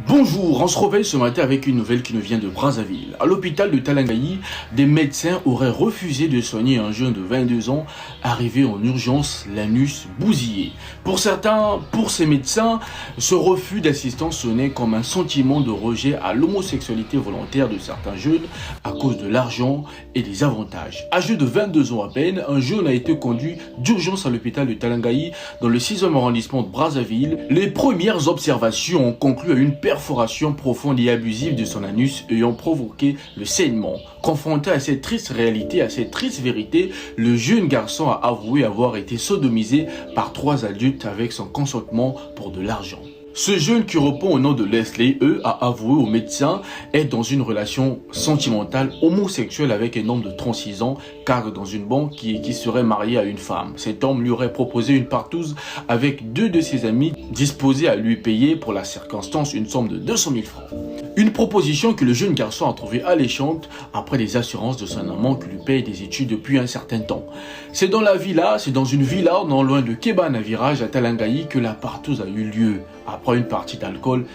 Bonjour, on se réveille ce matin avec une nouvelle qui nous vient de Brazzaville. À l'hôpital de Talangayi, des médecins auraient refusé de soigner un jeune de 22 ans arrivé en urgence, l'anus bousillé. Pour certains, pour ces médecins, ce refus d'assistance sonnait comme un sentiment de rejet à l'homosexualité volontaire de certains jeunes à cause de l'argent et des avantages. Âgé de 22 ans à peine, un jeune a été conduit d'urgence à l'hôpital de Talangayi dans le 6e arrondissement de Brazzaville. Les premières observations ont conclu à une perforation profonde et abusive de son anus ayant provoqué le saignement. Confronté à cette triste réalité, à cette triste vérité, le jeune garçon a avoué avoir été sodomisé par 3 adultes avec son consentement pour de l'argent. Ce jeune qui répond au nom de Leslie, a avoué au médecin être dans une relation sentimentale homosexuelle avec un homme de 36 ans, cadre dans une banque qui serait marié à une femme. Cet homme lui aurait proposé une partouze avec 2 de ses amis disposés à lui payer pour la circonstance une somme de 200 000 francs. Une proposition que le jeune garçon a trouvée alléchante après les assurances de son amant qui lui paye des études depuis un certain temps. C'est dans une villa non loin de Kebana Virage à Talangayi que la partouze a eu lieu après une partie d'alcool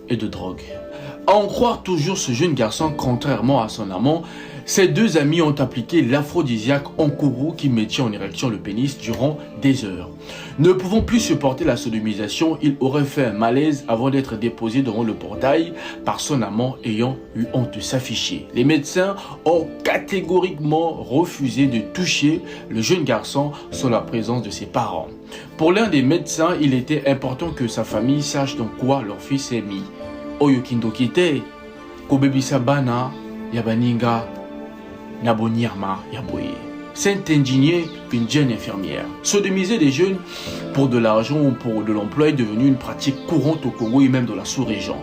et de drogue. À en croire toujours ce jeune garçon, contrairement à son amant, ses 2 amis ont appliqué l'aphrodisiaque Enkourou qui maintient en érection le pénis durant des heures. Ne pouvant plus supporter la sodomisation, il aurait fait un malaise avant d'être déposé devant le portail par son amant ayant eu honte de s'afficher. Les médecins ont catégoriquement refusé de toucher le jeune garçon sans la présence de ses parents. Pour l'un des médecins, il était important que sa famille sache dans quoi leur fils est mis. Oyokindo kite, kobebisa bana, yabaninga, nabonyarma, yaboye. Saint-Indigné, une jeune infirmière. Sodomiser des jeunes pour de l'argent ou pour de l'emploi est devenu une pratique courante au Congo et même dans la sous-région.